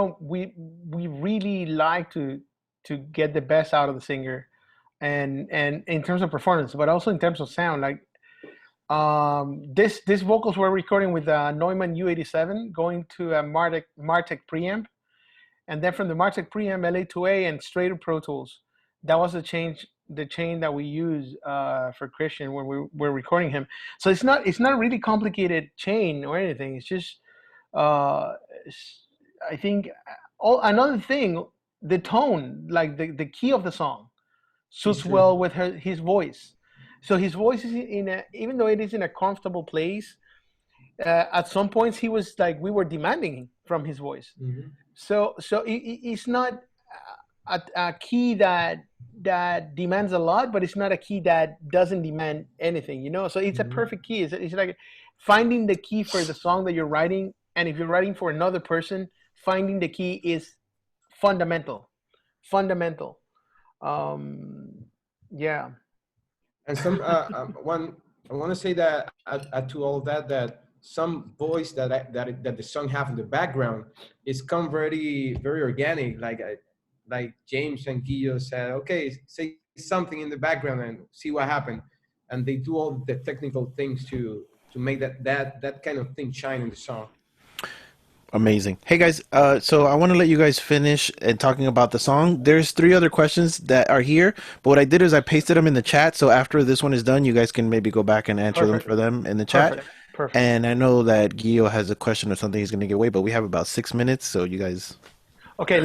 really like to get the best out of the singer, and in terms of performance, but also in terms of sound. Like this vocals were recording with a Neumann U87, going to a Martech preamp, and then from the Martech preamp LA2A and straight to Pro Tools. That was the chain that we use for Christian when we were recording him. So it's not really complicated chain or anything. It's just I think another thing, the tone, like the key of the song, suits well with his voice. So his voice is even though it is in a comfortable place, at some points he was like, we were demanding from his voice. Mm-hmm. So it's not a key that demands a lot, but it's not a key that doesn't demand anything, you know? So it's a perfect key. It's like finding the key for the song that you're writing. And if you're writing for another person, finding the key is fundamental. Yeah. And some one, I want to say that to all that some voice that the song have in the background is come very organic, like James and Guillo said, okay, say something in the background and see what happened, and they do all the technical things to make that kind of thing shine in the song. Amazing. Hey guys, so I want to let you guys finish and talking about the song. There's 3 other questions that are here, but what I did is I pasted them in the chat, so after this one is done, you guys can maybe go back and answer them for them in the chat. Perfect. And I know that Guillo has a question or something he's going to get away, but we have about 6 minutes, so you guys... Okay,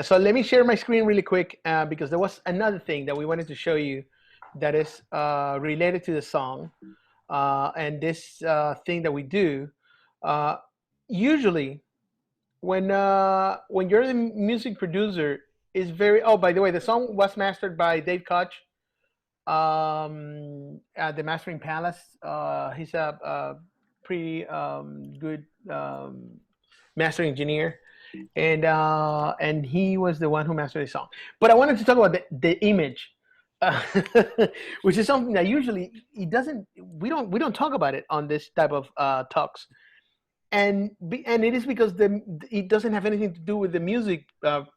so let me share my screen really quick, because there was another thing that we wanted to show you that is related to the song, and this thing that we do. Usually, when you're the music producer, is very. Oh, by the way, the song was mastered by Dave Koch at the Mastering Palace. He's a pretty good mastering engineer, and he was the one who mastered the song. But I wanted to talk about the image, which is something that usually we don't talk about it on this type of talks. And it is because it doesn't have anything to do with the music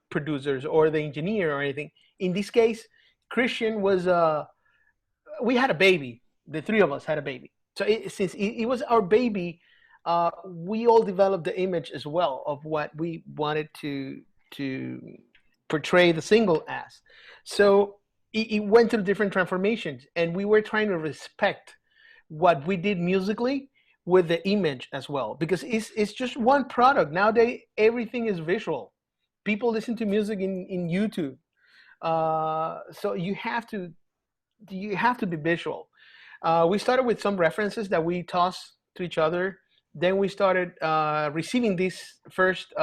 producers or the engineer or anything. In this case, Christian was we had a baby. The 3 of us had a baby. So since it was our baby, we all developed the image as well of what we wanted to portray the single as. So it went through different transformations, and we were trying to respect what we did musically with the image as well, because it's just one product. Nowadays, everything is visual. People listen to music in YouTube, so you have to be visual. We started with some references that we tossed to each other. Then we started receiving these first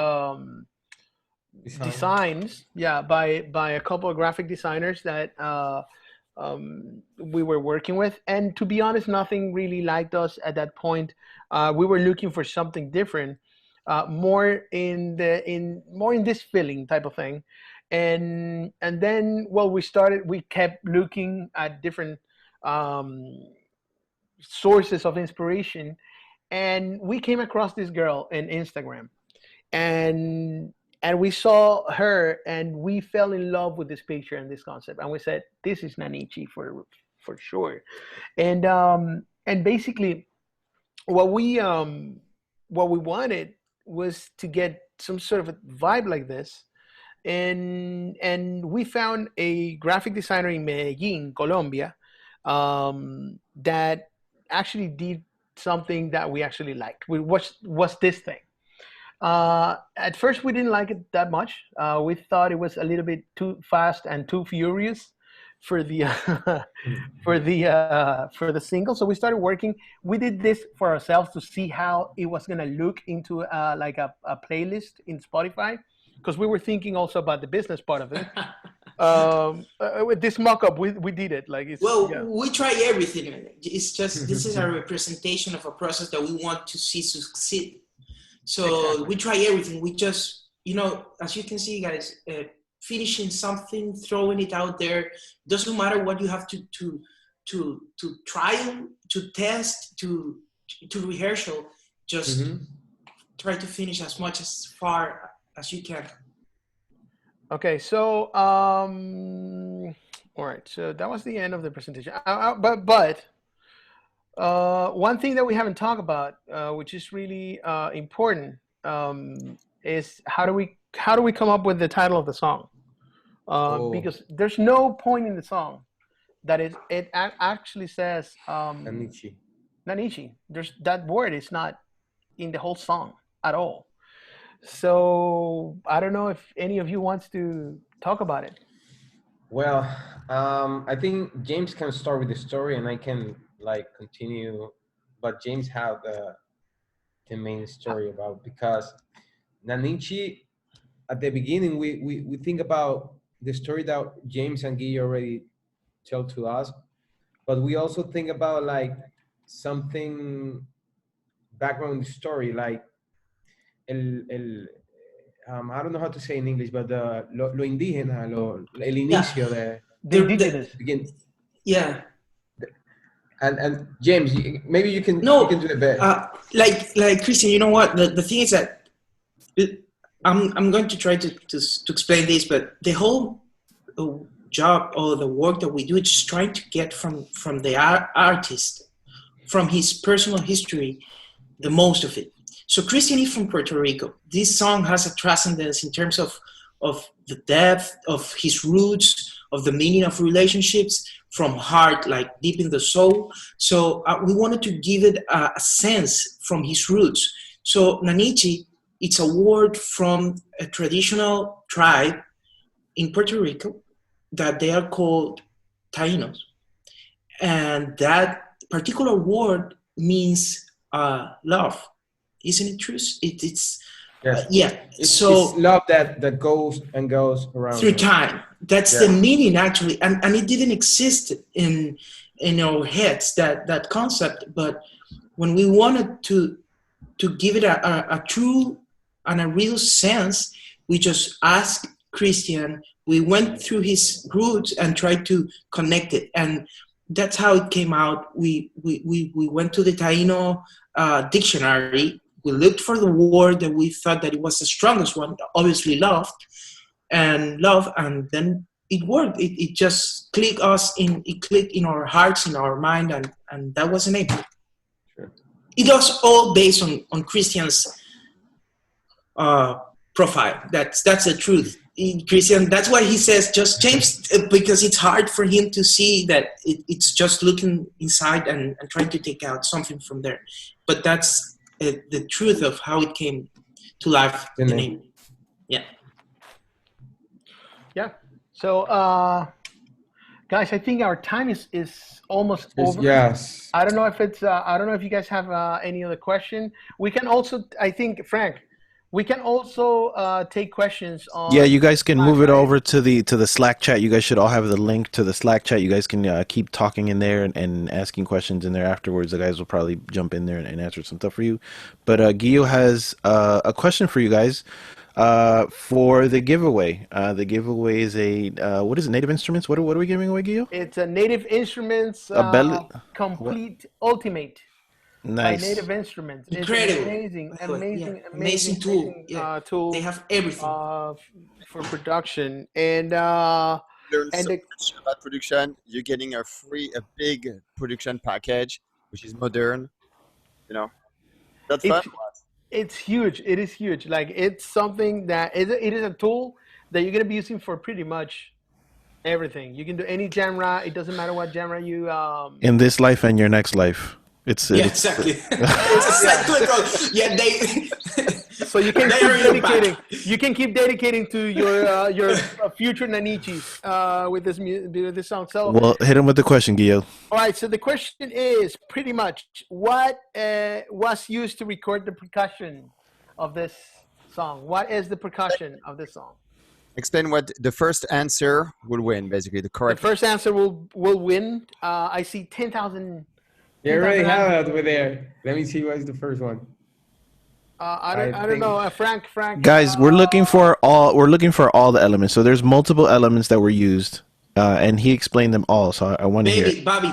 designs, by a couple of graphic designers that we were working with, and to be honest, nothing really liked us at that point. We were looking for something different, more in this feeling type of thing, and then we kept looking at different sources of inspiration, and we came across this girl in Instagram, and we saw her, and we fell in love with this picture and this concept, and we said, this is Nanichi for sure. And basically what we wanted was to get some sort of a vibe like this, and we found a graphic designer in Medellin, Colombia, that actually did something that we actually liked. Was this thing. At first, we didn't like it that much. We thought it was a little bit too fast and too furious for the for the single. So we started working. We did this for ourselves to see how it was gonna look into like a playlist in Spotify, because we were thinking also about the business part of it. With this mock-up, we did it. Like we try everything. It's just this is a representation of a process that we want to see succeed. So exactly. We try everything. We just, as you can see, guys, finishing something, throwing it out there. Doesn't matter what you have to trial, to test, to rehearsal. Just try to finish as much as far as you can. Okay, so all right, so that was the end of the presentation. But one thing that we haven't talked about, which is really important, is how do we come up with the title of the song? Because there's no point in the song that it actually says Nanichi. There's that word is not in the whole song at all. So I don't know if any of you wants to talk about it. Well, I think James can start with the story and I can continue, but James had the main story about, because Nanichi, at the beginning, we think about the story that James and Guillo already tell to us, but we also think about something background story, I don't know how to say in English, but lo indígena, el inicio de indigenous. Yeah. And James, maybe you can do it better. Like Christian, you know what? The thing is that I'm going to try to explain this, but the whole job or the work that we do is just trying to get from the artist, from his personal history, the most of it. So Christian is from Puerto Rico. This song has a transcendence in terms of the depth of his roots, of the meaning of relationships, from heart, like deep in the soul. So we wanted to give it a sense from his roots. So Nanichi, it's a word from a traditional tribe in Puerto Rico that they are called Taínos. And that particular word means love. Isn't it true? It's yes. It's love that goes and goes around through time. That's the meaning, actually, and it didn't exist in our heads, that concept. But when we wanted to give it a true and a real sense, we just asked Christian. We went through his roots and tried to connect it, and that's how it came out. We went to the Taino dictionary. We looked for the word that we thought that it was the strongest one, obviously love, and then it worked. It just clicked in our hearts, in our mind, and that was an April. Sure. It was all based on Christian's profile. That's the truth. Christian, that's why he says just James, because it's hard for him to see that it's just looking inside and trying to take out something from there. But that's the truth of how it came to life. The name. Yeah. So, guys, I think our time is almost over. Yes. I don't know if it's. I don't know if you guys have any other question. We can also, I think, Frank, we can also take questions on. Yeah, you guys can move it over to the Slack chat. You guys should all have the link to the Slack chat. You guys can keep talking in there and asking questions in there afterwards. The guys will probably jump in there and answer some stuff for you. But Guillo has a question for you guys for the giveaway. The giveaway is what is it? Native Instruments? What are we giving away, Guillo? It's a Native Instruments complete ultimate. Nice. By Native Instruments. Incredible. It's amazing tool. Tool. They have everything for production and learn so much about production. You're getting a big production package, which is modern. That's fun. It's huge. It is huge. Like, it's something that it is a tool that you're gonna be using for pretty much everything. You can do any genre. It doesn't matter what genre you in this life and your next life. Exactly. So you can keep dedicating. You can keep dedicating to your future Nanichis with this song. So well, hit him with the question, Guillo. All right. So the question is pretty much what was used to record the percussion of this song. What is the percussion of this song? Explain what the first answer will win. Basically, the correct. The first answer will win. I see 10,000. You already have it over there. Let me see what's the first one. I don't know, Frank. Guys, we're looking for all the elements. So there's multiple elements that were used, and he explained them all. So I want to hear. Bobby,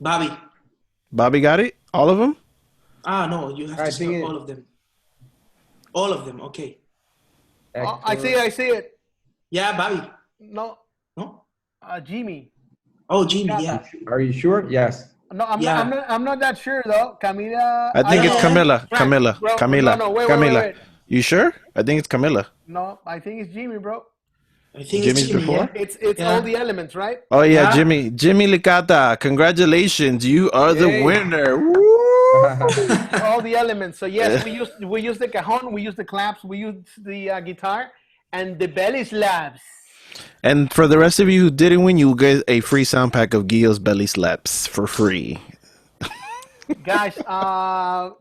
Bobby. Bobby got it? All of them? No, you have to spell all of them. All of them, okay. Oh, I see it. Yeah, Bobby. No. Jimmy. Oh, Jimmy, yeah. Are you sure? Yes. No, I'm not that sure though. Camila. I think it's Camila. Frank, Camila. bro. Camila. No, wait. You sure? I think it's Camila. No, I think it's Jimmy, bro. I think Jimmy's it's Jimmy, before? yeah. It's all the elements, right? Oh yeah, Jimmy Licata. Congratulations, you are the winner. Woo! All the elements. So yes, we use the cajon, we use the claps, we use the guitar, and the belly slaps. And for the rest of you who didn't win, you will get a free sound pack of Guillo's belly slaps for free. Guys,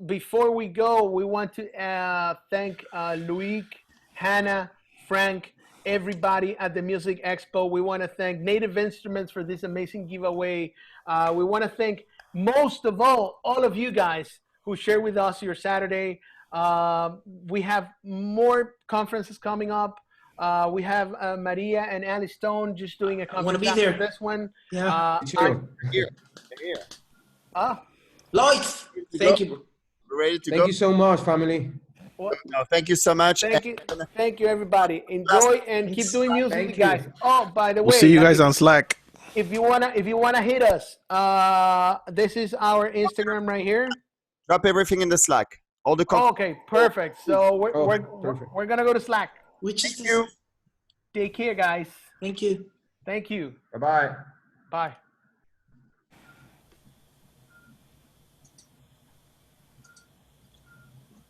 before we go, we want to thank Luik, Hannah, Frank, everybody at the Music Expo. We want to thank Native Instruments for this amazing giveaway. We want to thank, most of all of you guys who shared with us your Saturday. We have more conferences coming up. We have Maria and Ali Stone just doing a conference. I want to be there. This one. Yeah. Here. Lloyd, thank you. We're ready to go. Thank you so much, family. No, thank you so much. Thank you, everybody. Enjoy and keep doing music, guys. Oh, by the way, We'll see you guys on Slack. If you wanna hit us, this is our Instagram right here. Drop everything in the Slack. All the Okay, perfect. So we're gonna go to Slack. Which is Take care, guys. Thank you. Thank you. Bye-bye. Bye.